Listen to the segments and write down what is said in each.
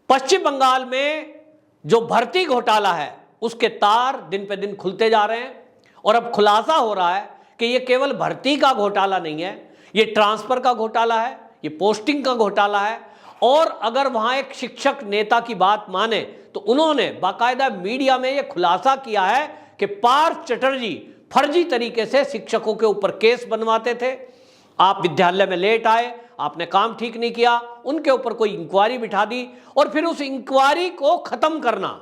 पश्चिम बंगाल में जो भर्ती घोटाला है उसके तार दिन पे दिन खुलते जा रहे हैं और अब खुलासा हो रहा है कि ये केवल भर्ती का घोटाला नहीं है, ये ट्रांसफर का घोटाला है, ये पोस्टिंग का घोटाला है। और अगर वहां एक शिक्षक नेता की बात माने तो उन्होंने बाकायदा मीडिया में ये खुलासा किया है कि पार्थ चटर्जी फर्जी तरीके से शिक्षकों के ऊपर केस बनवाते थे। आप विद्यालय में लेट आए, आपने काम ठीक नहीं किया, उनके ऊपर कोई इंक्वायरी बिठा दी और फिर उस इंक्वायरी को खत्म करना,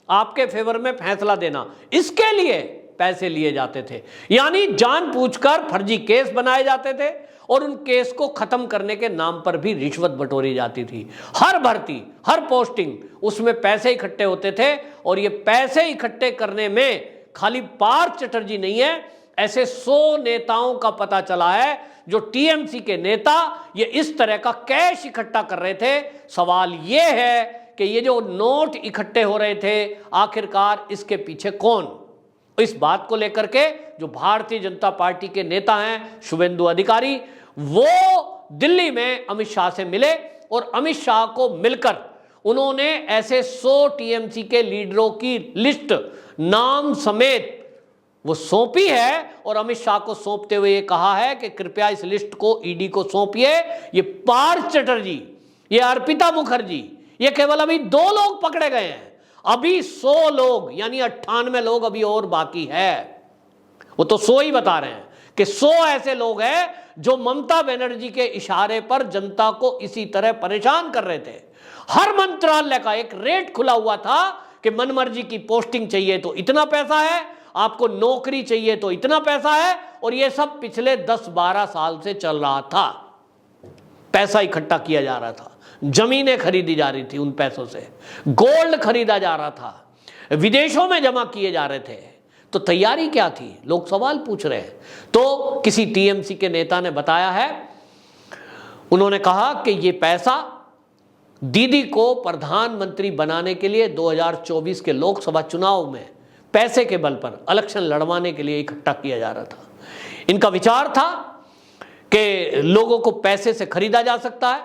आपके फेवर में फैसला देना, इसके लिए पैसे लिए जाते थे। यानी जानबूझकर फर्जी केस बनाए जाते थे और उन केस को खत्म करने के नाम पर भी रिश्वत बटोरी जाती थी। हर भर्ती, हर पोस्टिंग, उसमें पैसे इकट्ठे होते थे और ये पैसे इकट्ठे करने में खाली पार्थ चटर्जी नहीं है, ऐसे 100 नेताओं का पता चला है जो टीएमसी के नेता ये इस तरह का कैश इकट्ठा कर रहे थे। सवाल ये है कि ये जो नोट इकट्ठे हो रहे थे आखिरकार इसके पीछे कौन? इस बात को लेकर के जो भारतीय जनता पार्टी के नेता हैं शुभेंदु अधिकारी, वो दिल्ली में अमित शाह से मिले और अमित शाह को मिलकर उन्होंने ऐसे 100 टीएमसी के लीडरों की लिस्ट नाम समेत वो सौंपी है और अमित शाह को सौंपते हुए ये कहा है कि कृपया इस लिस्ट को ईडी को सौंपिए। ये पार्थ चटर्जी, ये अर्पिता मुखर्जी, ये केवल अभी 2 लोग पकड़े गए हैं, अभी 100 लोग यानी 98 लोग अभी और बाकी है। वो तो 100 ही बता रहे हैं कि 100 ऐसे लोग हैं जो ममता बनर्जी के इशारे पर जनता को इसी तरह परेशान कर रहे थे। हर मंत्रालय का एक रेट खुला हुआ था कि मनमर्जी की पोस्टिंग चाहिए तो इतना पैसा है, आपको नौकरी चाहिए तो इतना पैसा है, और ये सब पिछले 10-12 साल से चल रहा था। पैसा इकट्ठा किया जा रहा था, जमीनें खरीदी जा रही थी, उन पैसों से गोल्ड खरीदा जा रहा था, विदेशों में जमा किए जा रहे थे। तो तैयारी क्या थी? लोग सवाल पूछ रहे हैं। तो किसी टीएमसी के नेता ने बताया है, उन्होंने कहा कि ये पैसा दीदी को प्रधानमंत्री बनाने के लिए 2024 के लोकसभा चुनाव में पैसे के बल पर इलेक्शन लड़वाने के लिए इकट्ठा किया जा रहा था। इनका विचार था कि लोगों को पैसे से खरीदा जा सकता है,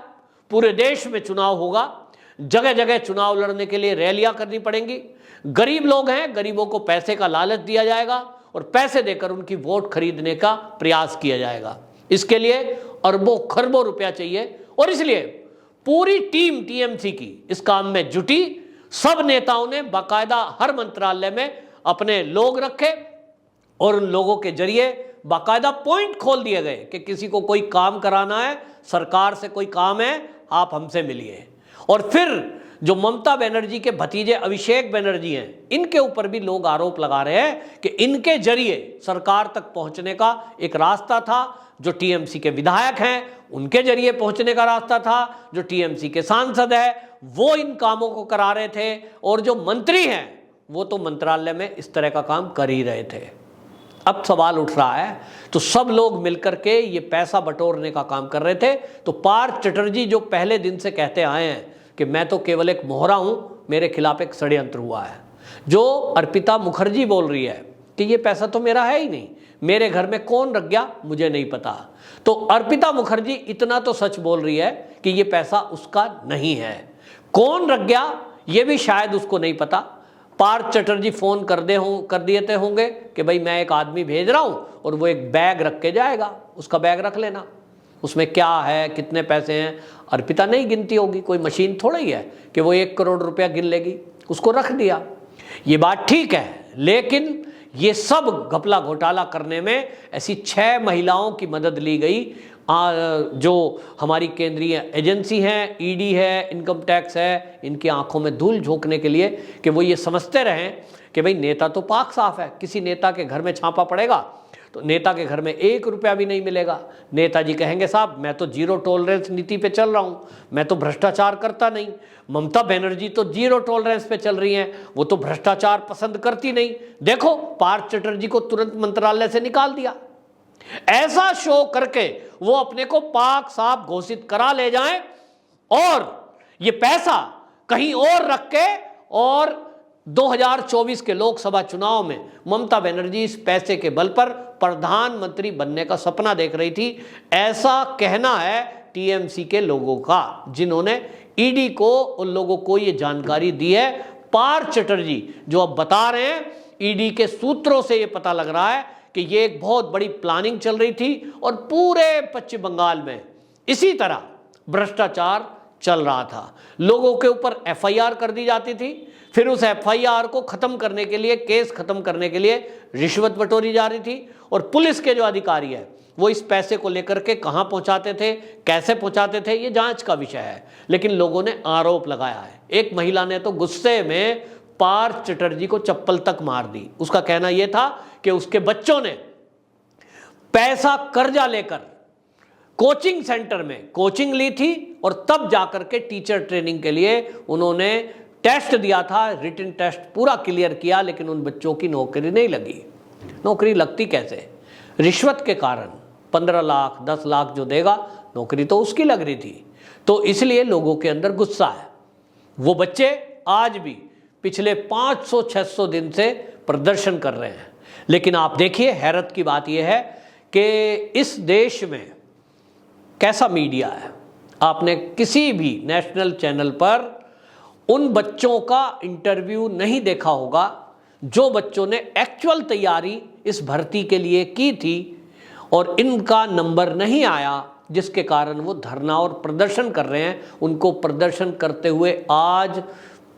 पूरे देश में चुनाव होगा, जगह जगह चुनाव लड़ने के लिए रैलियां करनी पड़ेंगी, गरीब लोग हैं, गरीबों को पैसे का लालच दिया जाएगा और पैसे देकर उनकी वोट खरीदने का प्रयास किया जाएगा। इसके लिए अरबों खरबों रुपया चाहिए और इसलिए पूरी टीम टीएमसी की इस काम में जुटी। सब नेताओं ने बाकायदा हर मंत्रालय में अपने लोग रखे और उन लोगों के जरिए बाकायदा पॉइंट खोल दिए गए कि किसी को कोई काम कराना है, सरकार से कोई काम है, आप हमसे मिलिए। और फिर जो ममता बनर्जी के भतीजे अभिषेक बनर्जी हैं, इनके ऊपर भी लोग आरोप लगा रहे हैं कि इनके जरिए सरकार तक पहुंचने का एक रास्ता था। जो टीएमसी के विधायक हैं उनके जरिए पहुंचने का रास्ता था, जो टीएमसी के सांसद है वो इन कामों को करा रहे थे, और जो मंत्री हैं वो तो मंत्रालय में इस तरह का काम कर ही रहे थे। अब सवाल उठ रहा है, तो सब लोग मिलकर के ये पैसा बटोरने का काम कर रहे थे। तो पार्थ चटर्जी जो पहले दिन से कहते आए हैं कि मैं तो केवल एक मोहरा हूं, मेरे खिलाफ एक षड्यंत्र हुआ है। जो अर्पिता मुखर्जी बोल रही है कि ये पैसा तो मेरा है ही नहीं, मेरे घर में कौन रख गया मुझे नहीं पता, तो अर्पिता मुखर्जी इतना तो सच बोल रही है कि ये पैसा उसका नहीं है। कौन रख गया ये भी शायद उसको नहीं पता। पार्थ चटर्जी फोन कर दिए होंगे कि भाई मैं एक आदमी भेज रहा हूं और वो एक बैग रख के जाएगा, उसका बैग रख लेना, उसमें क्या है, कितने पैसे हैं, अर्पिता नहीं गिनती होगी, कोई मशीन थोड़ा ही है कि वो 1 करोड़ रुपया गिन लेगी, उसको रख दिया। ये बात ठीक है, लेकिन ये सब घपला घोटाला करने में ऐसी 6 महिलाओं की मदद ली गई, जो हमारी केंद्रीय एजेंसी हैं, ईडी है, इनकम टैक्स है, इनकी आंखों में धूल झोंकने के लिए कि वो ये समझते रहें कि भाई नेता तो पाक साफ है, किसी नेता के घर में छापा पड़ेगा तो नेता के घर में 1 रुपया भी नहीं मिलेगा। नेताजी कहेंगे साहब मैं तो 0 टॉलरेंस नीति पे चल रहा हूं, मैं तो भ्रष्टाचार करता नहीं। ममता बनर्जी तो 0 टॉलरेंस पे चल रही हैं, वो तो भ्रष्टाचार पसंद करती नहीं। देखो पार्थ चटर्जी को तुरंत मंत्रालय से निकाल दिया। ऐसा शो करके वो अपने को पाक साफ घोषित करा ले जाएं और ये पैसा कहीं और रख के, और 2024 के लोकसभा चुनाव में ममता बनर्जी इस पैसे के बल पर प्रधानमंत्री बनने का सपना देख रही थी। ऐसा कहना है टीएमसी के लोगों का, जिन्होंने ईडी को उन लोगों को ये जानकारी दी है। पार्थ चटर्जी जो अब बता रहे हैं, ईडी के सूत्रों से ये पता लग रहा है कि ये एक बहुत बड़ी प्लानिंग चल रही थी और पूरे पश्चिम बंगाल में इसी तरह भ्रष्टाचार चल रहा था। लोगों के ऊपर एफआईआर कर दी जाती थी, फिर उस एफआईआर को खत्म करने के लिए, केस खत्म करने के लिए रिश्वत बटोरी जा रही थी और पुलिस के जो अधिकारी है वो इस पैसे को लेकर के कहां पहुंचाते थे, कैसे पहुंचाते थे, ये जांच का विषय है। लेकिन लोगों ने आरोप लगाया है। एक महिला ने तो गुस्से में पार्थ चटर्जी को चप्पल तक मार दी। उसका कहना यह था कि उसके बच्चों ने पैसा कर्जा लेकर कोचिंग सेंटर में कोचिंग ली थी और तब जाकर के टीचर ट्रेनिंग के लिए उन्होंने टेस्ट दिया था, रिटन टेस्ट पूरा क्लियर किया, लेकिन उन बच्चों की नौकरी नहीं लगी। नौकरी लगती कैसे? रिश्वत के कारण 15 लाख 10 लाख जो देगा, नौकरी तो उसकी लग रही थी। तो इसलिए लोगों के अंदर गुस्सा है। वो बच्चे आज भी पिछले 500-600 दिन से प्रदर्शन कर रहे हैं। लेकिन आप देखिए, हैरत की बात यह है कि इस देश में कैसा मीडिया है। आपने किसी भी नेशनल चैनल पर उन बच्चों का इंटरव्यू नहीं देखा होगा जो बच्चों ने एक्चुअल तैयारी इस भर्ती के लिए की थी और इनका नंबर नहीं आया, जिसके कारण वो धरना और प्रदर्शन कर रहे हैं। उनको प्रदर्शन करते हुए आज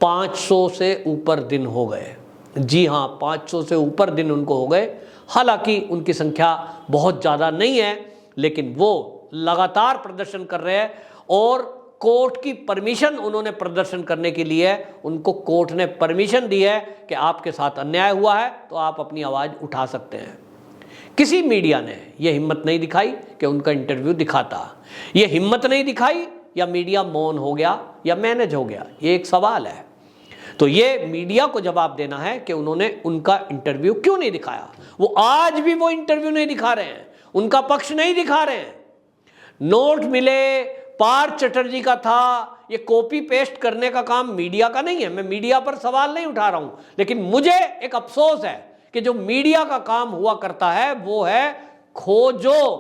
500 से ऊपर दिन हो गए। जी हाँ, 500 से ऊपर दिन उनको हो गए। हालांकि उनकी संख्या बहुत ज़्यादा नहीं है, लेकिन वो लगातार प्रदर्शन कर रहे हैं और कोर्ट की परमिशन उन्होंने प्रदर्शन करने के लिए, उनको कोर्ट ने परमिशन दी है कि आपके साथ अन्याय हुआ है तो आप अपनी आवाज़ उठा सकते हैं। किसी मीडिया ने यह हिम्मत नहीं दिखाई कि उनका इंटरव्यू दिखाता। ये हिम्मत नहीं दिखाई या मीडिया मौन हो गया या मैनेज हो गया, ये एक सवाल है। तो ये मीडिया को जवाब देना है कि उन्होंने उनका इंटरव्यू क्यों नहीं दिखाया। वो आज भी वो इंटरव्यू नहीं दिखा रहे हैं, उनका पक्ष नहीं दिखा रहे हैं। नोट मिले, पार्थ चटर्जी का था, ये कॉपी पेस्ट करने का काम मीडिया का नहीं है। मैं मीडिया पर सवाल नहीं उठा रहा हूं, लेकिन मुझे एक अफसोस है कि जो मीडिया का काम हुआ करता है वो है खोजो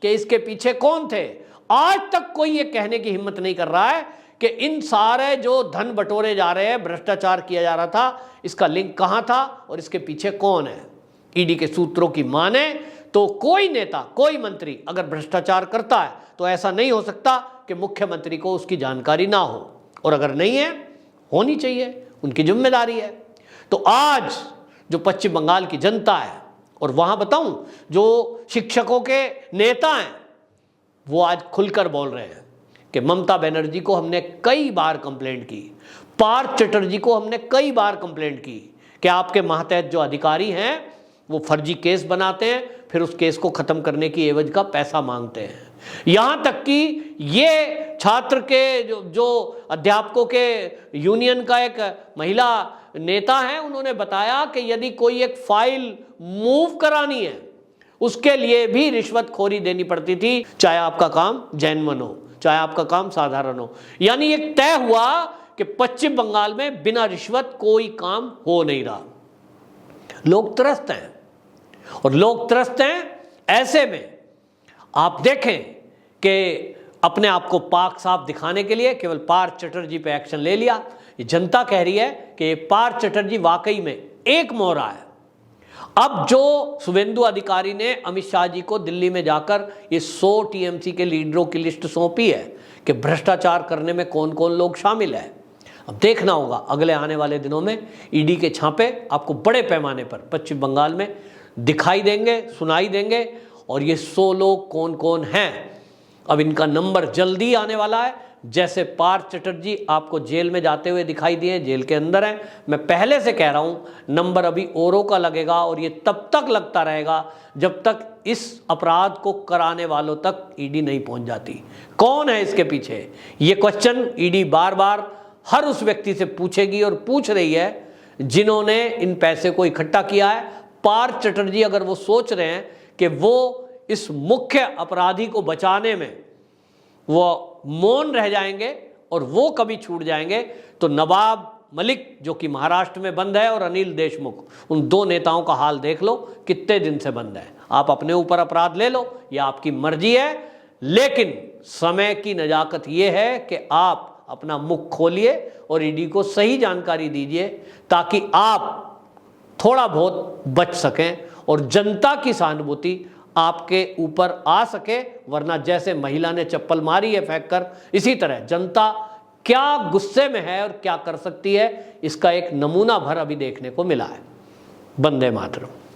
कि इसके पीछे कौन थे। आज तक कोई ये कहने की हिम्मत नहीं कर रहा है कि इन सारे जो धन बटोरे जा रहे हैं, भ्रष्टाचार किया जा रहा था, इसका लिंक कहां था और इसके पीछे कौन है। ईडी के सूत्रों की माने तो कोई नेता, कोई मंत्री अगर भ्रष्टाचार करता है तो ऐसा नहीं हो सकता कि मुख्यमंत्री को उसकी जानकारी ना हो, और अगर नहीं है, होनी चाहिए, उनकी जिम्मेदारी है। तो आज जो पश्चिम बंगाल की जनता है, और वहां बताऊं जो शिक्षकों के नेता हैं, वो आज खुलकर बोल रहे हैं कि ममता बनर्जी को हमने कई बार कंप्लेंट की, पार्थ चटर्जी को हमने कई बार कंप्लेंट की कि आपके मातहत जो अधिकारी हैं वो फर्जी केस बनाते हैं, फिर उस केस को खत्म करने की एवज का पैसा मांगते हैं। यहां तक कि ये छात्र के जो अध्यापकों के यूनियन का एक महिला नेता है, उन्होंने बताया कि यदि कोई एक फाइल मूव करानी है उसके लिए भी रिश्वतखोरी देनी पड़ती थी, चाहे आपका काम जेन्युइन हो, चाहे आपका काम साधारण हो। यानी एक तय हुआ कि पश्चिम बंगाल में बिना रिश्वत कोई काम हो नहीं रहा। लोग त्रस्त हैं, और लोग त्रस्त हैं। ऐसे में आप देखें कि अपने आप को पाक साफ दिखाने के लिए केवल पार्थ चटर्जी पे एक्शन ले लिया। ये जनता कह रही है कि पार्थ चटर्जी वाकई में एक मोहरा है। अब जो शुभेंदु अधिकारी ने अमित शाह जी को दिल्ली में जाकर ये 100 टीएमसी के लीडरों की लिस्ट सौंपी है कि भ्रष्टाचार करने में कौन कौन लोग शामिल है। अब देखना होगा अगले आने वाले दिनों में ईडी के छापे आपको बड़े पैमाने पर पश्चिम बंगाल में दिखाई देंगे, सुनाई देंगे, और ये 100 लोग कौन कौन हैं। अब इनका नंबर जल्दी आने वाला है। जैसे पार्थ चटर्जी आपको जेल में जाते हुए दिखाई दिए, जेल के अंदर हैं, मैं पहले से कह रहा हूं नंबर अभी औरों का लगेगा, और ये तब तक लगता रहेगा जब तक इस अपराध को कराने वालों तक ईडी नहीं पहुंच जाती। कौन है इसके पीछे, ये क्वेश्चन ईडी बार बार हर उस व्यक्ति से पूछेगी और पूछ रही है जिन्होंने इन पैसे को इकट्ठा किया है। पार्थ चटर्जी अगर वो सोच रहे हैं कि वो इस मुख्य अपराधी को बचाने में वो मौन रह जाएंगे और वो कभी छूट जाएंगे, तो नवाब मलिक जो कि महाराष्ट्र में बंद है और अनिल देशमुख, उन दो नेताओं का हाल देख लो, कितने दिन से बंद है। आप अपने ऊपर अपराध ले लो, यह आपकी मर्जी है, लेकिन समय की नजाकत यह है कि आप अपना मुख खोलिए और ईडी को सही जानकारी दीजिए ताकि आप थोड़ा बहुत बच सकें और जनता की सहानुभूति आपके ऊपर आ सके। वरना जैसे महिला ने चप्पल मारी है फेंक कर, इसी तरह जनता क्या गुस्से में है और क्या कर सकती है, इसका एक नमूना भर अभी देखने को मिला है। वंदे मातरम।